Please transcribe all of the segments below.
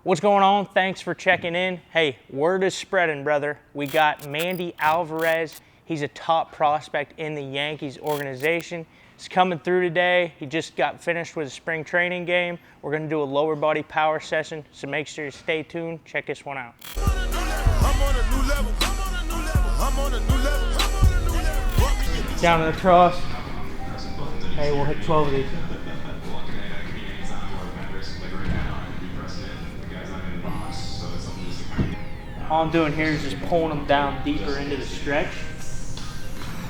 What's going on? Thanks for checking in. Hey, word is spreading, brother. We got Mandy Alvarez. He's a top prospect in the Yankees organization. He's coming through today. He just got finished with a spring training game. We're going to do a lower body power session, so make sure you stay tuned. Check this one out. Down to the cross. Hey, we'll hit 12 of these. All I'm doing here is just pulling him down deeper into the stretch,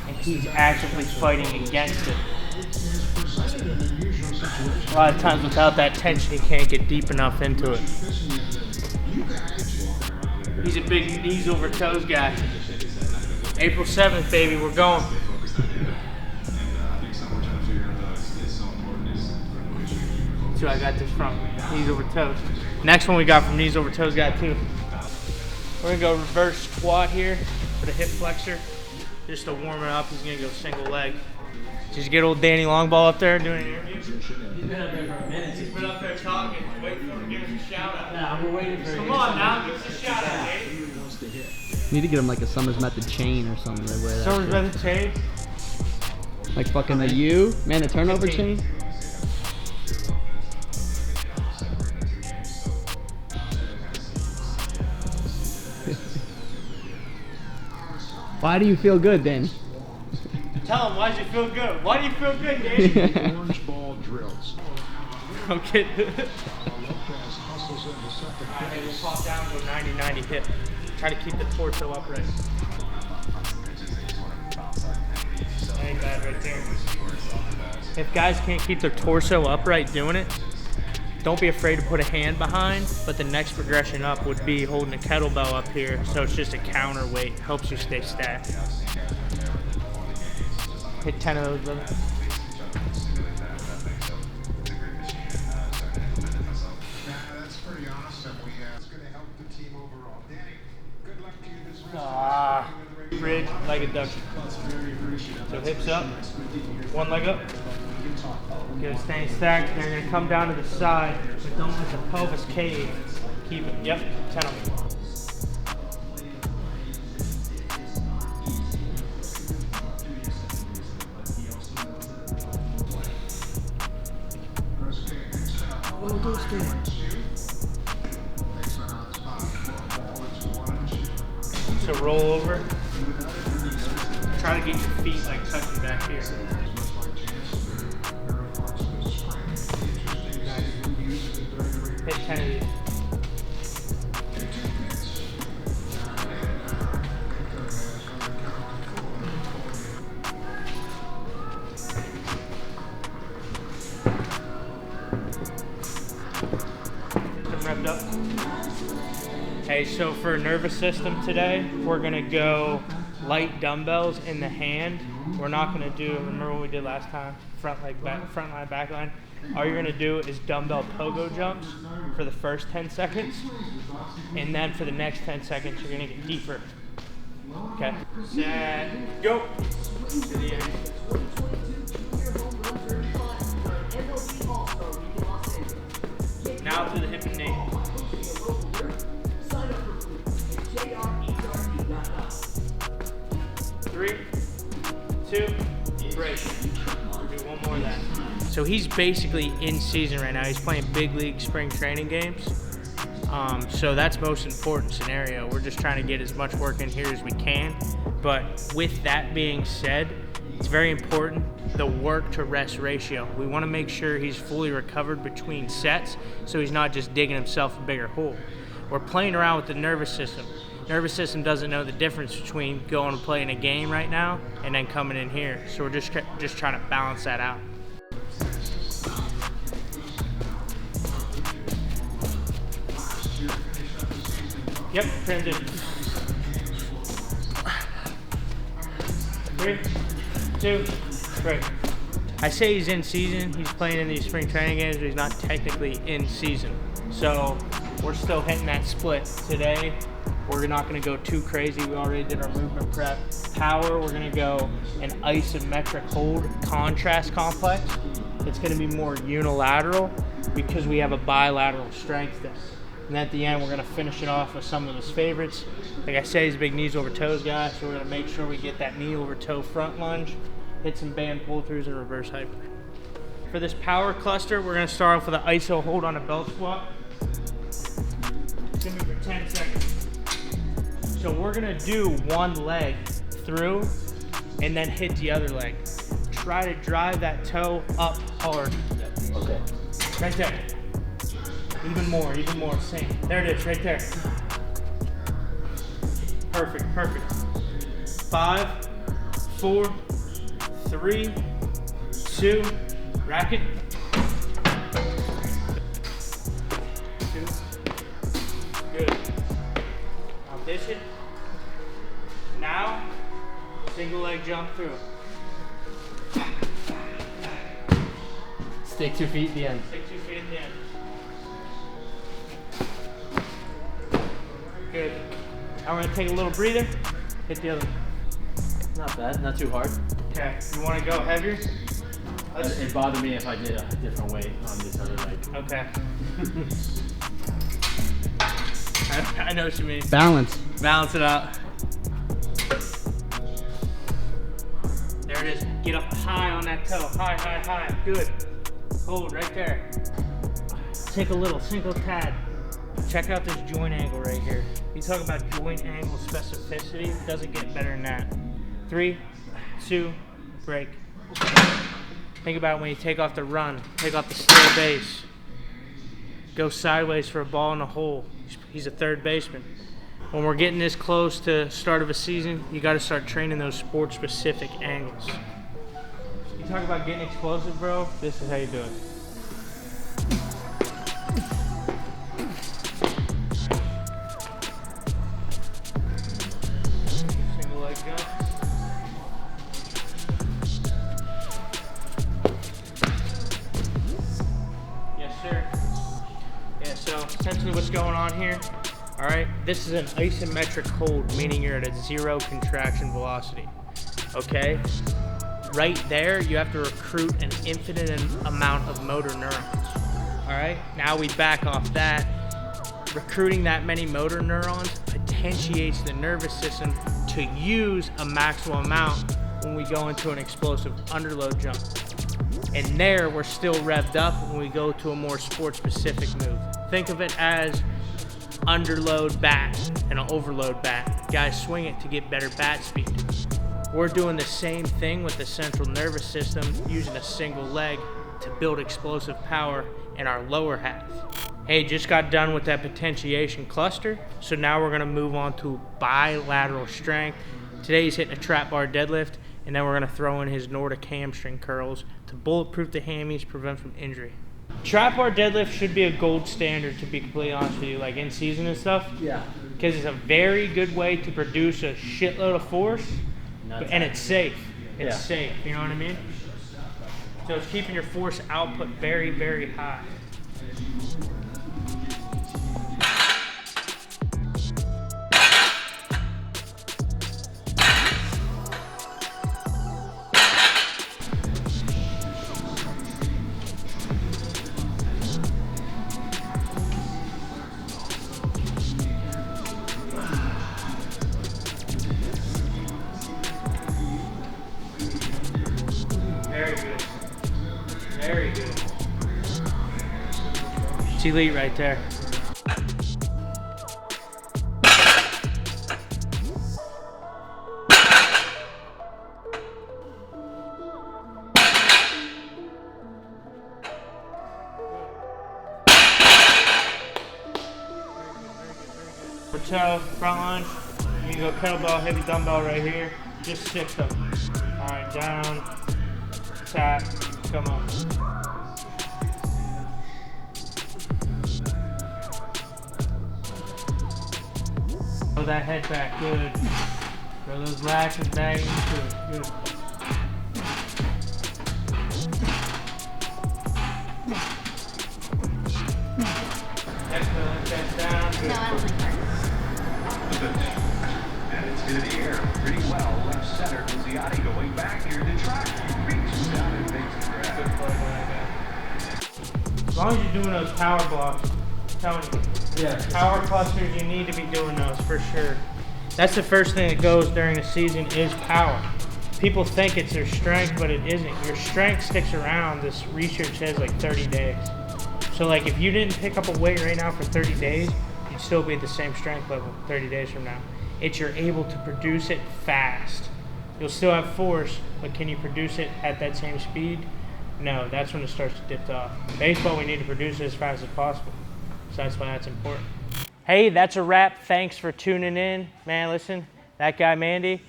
and he's actively fighting against it. A lot of times without that tension, he can't get deep enough into it. He's a big knees over toes guy. April 7th, baby, we're going. That's who I got this from, knees over toes. Next one we got from knees over toes guy too. We're gonna go reverse squat here for the hip flexor. Just to warm it up, he's gonna go single leg. Just get old Danny Longball up there doing an interview. He's been up there for a minute. He's been up there talking, waiting for him to give us a shout out. Nah, we're waiting for him. Come on now, give us a shout out, Dave. You need to get him like a Summer's Method chain or something. Like wear that Summer's Method chain? Like fucking the U? Man, the turnover chain? Why do you feel good then? Tell him, why do you feel good? Why do you feel good, Dave? Orange ball drills. Okay. Alright, we'll pop down to a 90-90 hip. Try to keep the torso upright. That ain't bad right there. If guys can't keep their torso upright doing it, don't be afraid to put a hand behind, but the next progression up would be holding a kettlebell up here, so it's just a counterweight. Helps you stay stacked. Hit 10 of those, brother. That's pretty awesome. It's going to help the team overall. Danny, good luck to you this rest of Bridge, leg abduction. So hips up, one leg up. Good, staying stacked. They're going to come down to the side, but don't let the pelvis cave. Keep it. Yep, 10 of them. So roll over. Try to get your feet like touching back here. Hit 10 of these. Revved up. Hey, so for nervous system today, we're gonna go light dumbbells in the hand. We're not gonna do, remember what we did last time? Front line, back line. All you're gonna do is dumbbell pogo jumps for the first 10 seconds. And then for the next 10 seconds, you're gonna get deeper. Okay, set, go. To the end. Now to the hip and knee. 3, 2, break. Do one more of that. So he's basically in season right now. He's playing big league spring training games. So that's most important scenario. We're just trying to get as much work in here as we can. But with that being said, it's very important, the work to rest ratio. We want to make sure he's fully recovered between sets so he's not just digging himself a bigger hole. We're playing around with the nervous system. Nervous system doesn't know the difference between going and playing a game right now and then coming in here. So we're just trying to balance that out. Yep, transition. 3, 2, break. I say he's in season. He's playing in these spring training games, but he's not technically in season. So we're still hitting that split today. We're not going to go too crazy. We already did our movement prep. Power, we're going to go an isometric hold contrast complex. It's going to be more unilateral because we have a bilateral strength test. And at the end, we're gonna finish it off with some of his favorites. Like I said, he's a big knees over toes guy, so we're gonna make sure we get that knee over toe front lunge, hit some band pull throughs and reverse hyper. For this power cluster, we're gonna start off with an iso hold on a belt squat. It's gonna be for 10 seconds. So we're gonna do one leg through and then hit the other leg. Try to drive that toe up hard. Okay. Right there. Even more, same. There it is, right there. Perfect, perfect. 5, 4, 3, 2, rack it. 2, good. Now dish it. Now, single leg jump through. Stick 2 feet at the end. Stick 2 feet at the end. Good. Now we're gonna take a little breather, hit the other one. Not bad, not too hard. Okay, you wanna go heavier? It'd bother me if I did a different weight on this other leg. Okay. I know what you mean. Balance. Balance it out. There it is. Get up high on that toe. High, high, high. Good. Hold right there. Take a little single tad. Check out this joint angle right here. You talk about joint angle specificity, it doesn't get better than that. 3, 2, break. Think about when you take off the run, take off the slow base. Go sideways for a ball in the hole. He's a third baseman. When we're getting this close to start of a season, you got to start training those sport-specific angles. You talk about getting explosive, bro, this is how you do it. Single leg jump. Yes, sir. Yeah, so essentially what's going on here, all right, this is an isometric hold, meaning you're at a 0 contraction velocity, okay? Right there, you have to recruit an infinite amount of motor neurons, all right? Now we back off that. Recruiting that many motor neurons potentiates the nervous system to use a maximal amount when we go into an explosive underload jump. And there, we're still revved up when we go to a more sport-specific move. Think of it as underload bat and an overload bat. Guys swing it to get better bat speed. We're doing the same thing with the central nervous system, using a single leg to build explosive power in our lower half. Hey, just got done with that potentiation cluster, so now we're gonna move on to bilateral strength. Today he's hitting a trap bar deadlift, and then we're gonna throw in his Nordic hamstring curls to bulletproof the hammies, prevent from injury. Trap bar deadlift should be a gold standard, to be completely honest with you, like in season and stuff. Yeah. Because it's a very good way to produce a shitload of force, and it's safe. It's safe, you know what I mean? So it's keeping your force output very, very high. Very good. Very good. It's elite right there. Toe, front lunge. You can go kettlebell, heavy dumbbell right here. Just 6 of them. All right, down, tap, come on. Throw that head back, good. Throw those lats back into it, good. Exhale, chest down, good. No, I don't like that. And it's into the air pretty well. Left center, Ziotti going back here to try. Reaches down and makes the grab. Good play like that. As long as you're doing those power blocks, I'm telling you, Yeah, power clusters, you need to be doing those for sure. That's the first thing that goes during the season is power. People think it's their strength, but it isn't. Your strength sticks around, this research says, like 30 days. So like if you didn't pick up a weight right now for 30 days, you'd still be at the same strength level 30 days from now. It's you're able to produce it fast. You'll still have force, but can you produce it at that same speed? No, that's when it starts to dip off. Baseball, we need to produce it as fast as possible. So that's why that's important. Hey, that's a wrap. Thanks for tuning in. Man, listen, that guy Mandy,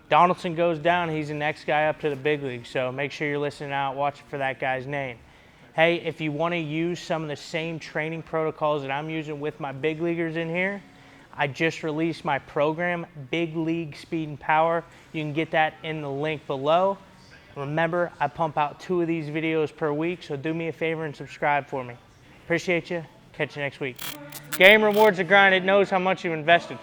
Donaldson goes down, he's the next guy up to the big league. So make sure you're listening out, watching for that guy's name. Hey, if you want to use some of the same training protocols that I'm using with my big leaguers in here, I just released my program, Big League Speed and Power. You can get that in the link below. Remember, I pump out 2 of these videos per week, so do me a favor and subscribe for me. Appreciate you. Catch you next week. Game rewards the grind. It knows how much you invested.